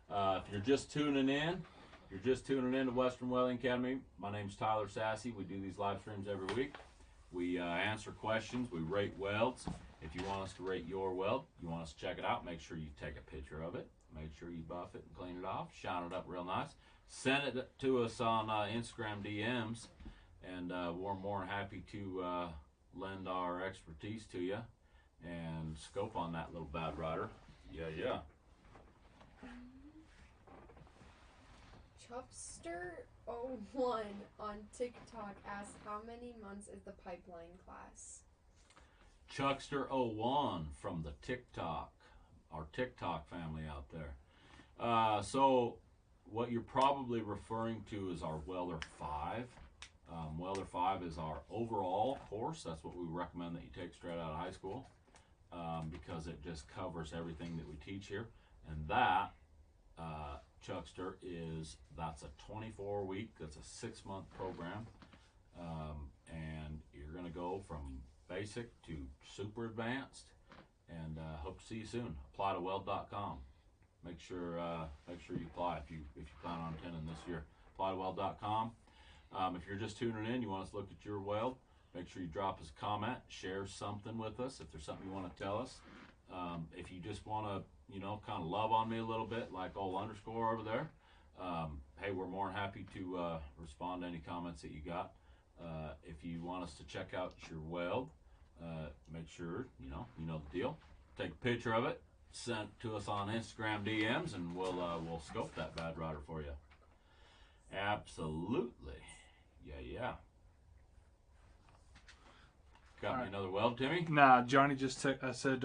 If you're just tuning in to Western Welding Academy. My name's Tyler Sassy. We do these live streams every week. We answer questions. We rate welds. If you want us to rate your weld, you want us to check it out, make sure you take a picture of it. Make sure you buff it and clean it off. Shine it up real nice. Send it to us on Instagram DMs. And we're more than happy to lend our expertise to you and scope on that little bad rider. Yeah. Chupster01 on TikTok asks, how many months is the pipeline class? Chuckster01 from the TikTok, our TikTok family out there. So what you're probably referring to is our Welder 5. Welder 5 is our overall course. That's what we recommend that you take straight out of high school because it just covers everything that we teach here. And that, Chuckster, that's a 24-week, that's a 6-month program. And you're going to go from basic to super advanced. And hope to see you soon. Apply to weld.com. Make sure you apply if you plan on attending this year. Apply to weld.com. If you're just tuning in, you want us to look at your weld, make sure you drop us a comment, share something with us if there's something you want to tell us. If you just want to, kind of love on me a little bit, like old underscore over there, hey, we're more than happy to respond to any comments that you got. If you want us to check out your weld, make sure you know the deal. Take a picture of it, send it to us on Instagram DMs, and we'll scope that bad rider for you. Absolutely, yeah. Got me another weld, Timmy? Nah, Johnny just said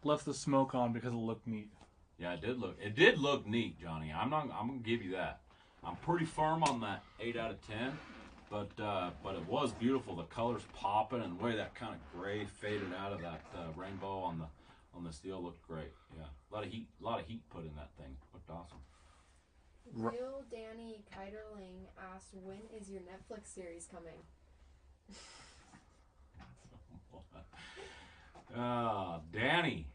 left the smoke on because it looked neat. Yeah, it did look neat, Johnny. I'm gonna give you that. I'm pretty firm on that 8 out of 10, but it was beautiful. The colors popping and the way that kind of gray faded out of that rainbow on the steel looked great. Yeah, a lot of heat put in that thing. Looked awesome. Real Danny Keiderling asked, when is your Netflix series coming? Danny,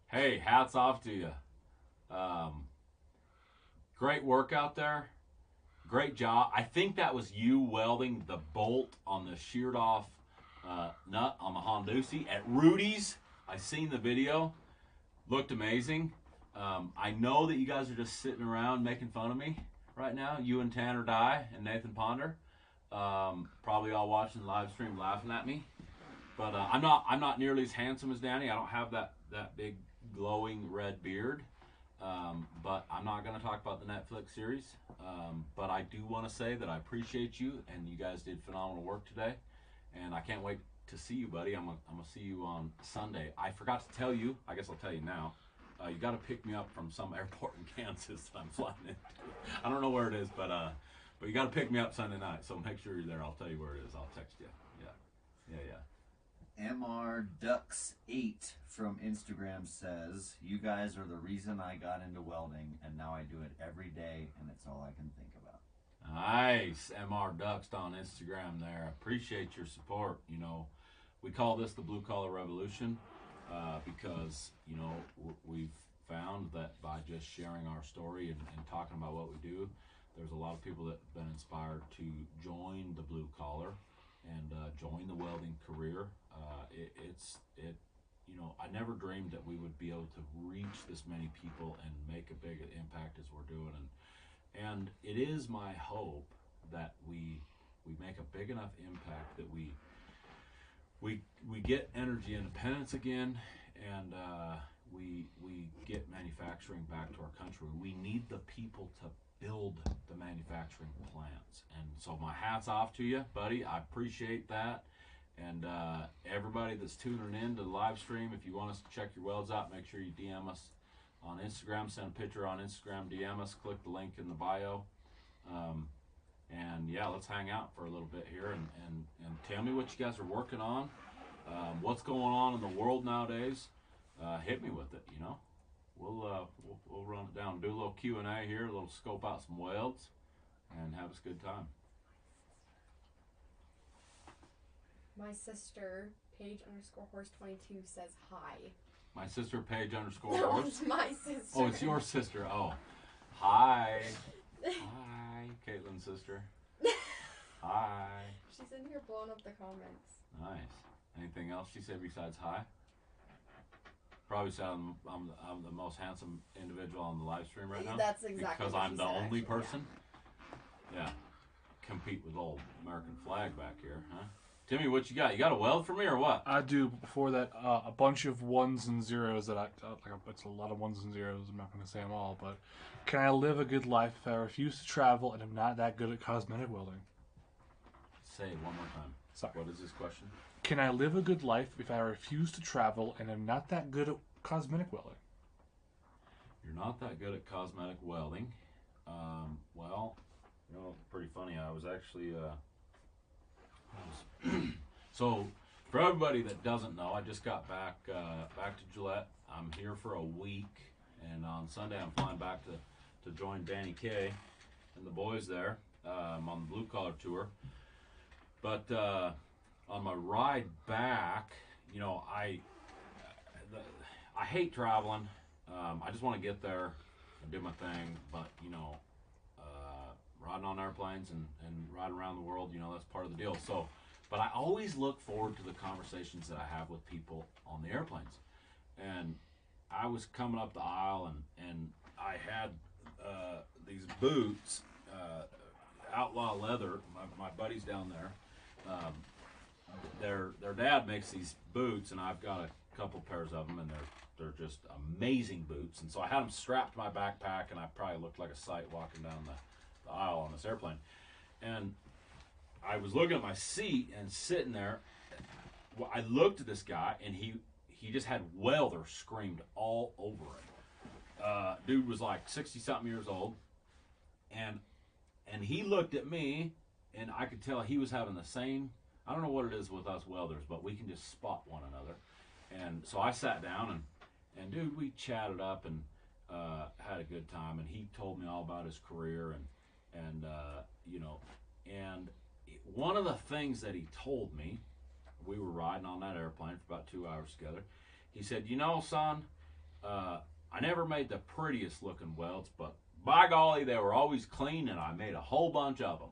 hey, hats off to you. Great work out there. Great job. I think that was you welding the bolt on the sheared off nut on the Hondusi at Rudy's. I seen the video. Looked amazing. I know that you guys are just sitting around making fun of me right now. You and Tanner Dye and Nathan Ponder. Probably all watching the live stream laughing at me. But I'm not nearly as handsome as Danny. I don't have that big glowing red beard. But I'm not going to talk about the Netflix series. But I do want to say that I appreciate you, and you guys did phenomenal work today. And I can't wait to see you, buddy. I'm gonna see you on Sunday. I forgot to tell you. I guess I'll tell you now. You got to pick me up from some airport in Kansas that I'm flying into. I don't know where it is, but you got to pick me up Sunday night. So make sure you're there. I'll tell you where it is. I'll text you. Yeah. MR Ducks 8 from Instagram says, "You guys are the reason I got into welding, and now I do it every day, and it's all I can think about." Nice. MR Ducks on Instagram there. Appreciate your support. We call this the Blue Collar Revolution because, we've found that by just sharing our story and talking about what we do, there's a lot of people that have been inspired to join the blue collar and join the welding career. I never dreamed that we would be able to reach this many people and make a big impact as we're doing. And it is my hope that we make a big enough impact that we get energy independence again, and we get manufacturing back to our country. We need the people to build the manufacturing plants. And so my hat's off to you, buddy. I appreciate that. And everybody that's tuning in to the live stream, if you want us to check your welds out, make sure you DM us on Instagram. Send a picture on Instagram, DM us, click the link in the bio. And yeah, let's hang out for a little bit here and tell me what you guys are working on. What's going on in the world nowadays. Hit me with it, We'll run it down, do a little Q&A here, a little scope out some welds, and have us a good time. My sister, Paige_horse22, says hi. My sister, Paige_horse? No, it's my sister. Oh, it's your sister. Oh. Hi. Hi, Caitlin's sister. Hi. She's in here blowing up the comments. Nice. Anything else she said besides hi? Probably said I'm the most handsome individual on the live stream right now. That's exactly because what I'm she the said, only actually, person. Yeah. Compete with old American flag back here, huh? Timmy, what you got? You got a weld for me or what? I do. Before that, a bunch of ones and zeros that it's a lot of ones and zeros. I'm not going to say them all, but can I live a good life if I refuse to travel and am not that good at cosmetic welding? Say it one more time. Sorry. What is this question? Can I live a good life if I refuse to travel and am not that good at cosmetic welding? You're not that good at cosmetic welding. Well, pretty funny. I was actually so for everybody that doesn't know, I just got back to Gillette. I'm here for a week, and on Sunday I'm flying back to join Danny K and the boys there. I'm on the blue collar tour, but on my ride back, I hate traveling. I just want to get there and do my thing, but riding on airplanes and riding around the world, that's part of the deal. So, but I always look forward to the conversations that I have with people on the airplanes. And I was coming up the aisle and I had these boots, Outlaw Leather. My buddy's down there. Their dad makes these boots, and I've got a couple pairs of them, and they're just amazing boots. And so I had them strapped to my backpack, and I probably looked like a sight walking down the aisle on this airplane. And I was looking at my seat and sitting there. Well, I looked at this guy, and he just had welder screamed all over him. Dude was like 60-something years old, and he looked at me, and I could tell he was having the same. I don't know what it is with us welders, but we can just spot one another. And so I sat down, and dude, we chatted up and had a good time. And he told me all about his career, and you know, and one of the things that he told me, we were riding on that airplane for about 2 hours together. He said, you know, son, I never made the prettiest looking welds, but by golly, they were always clean, and I made a whole bunch of them.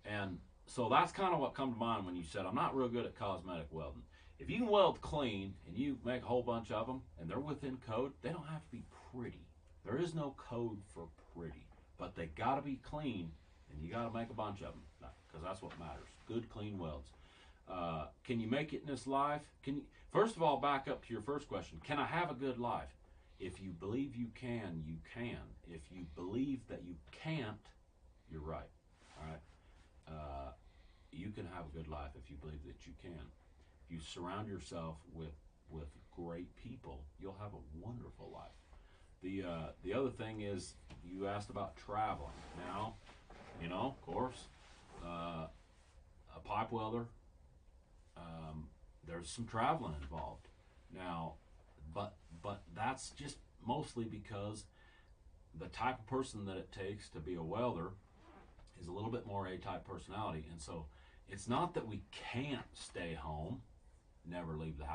And so that's kind of what come to mind when you said, I'm not real good at cosmetic welding. If you can weld clean and you make a whole bunch of them and they're within code, they don't have to be pretty. There is no code for pretty, but they got to be clean, and you got to make a bunch of them, because that's what matters. Good, clean welds. Can you make it in this life? Can you? First of all, back up to your first question. Can I have a good life? If you believe you can, you can. If you believe that you can't, you're right. All right. You can have a good life if you believe that you can. If you surround yourself with great people, you'll have a wonderful life. The other thing is, you asked about traveling. Now, you know, of course, a pipe welder, there's some traveling involved. Now, but that's just mostly because the type of person that it takes to be a welder is a little bit more A-type personality. And so it's not that we can't stay home, never leave the house.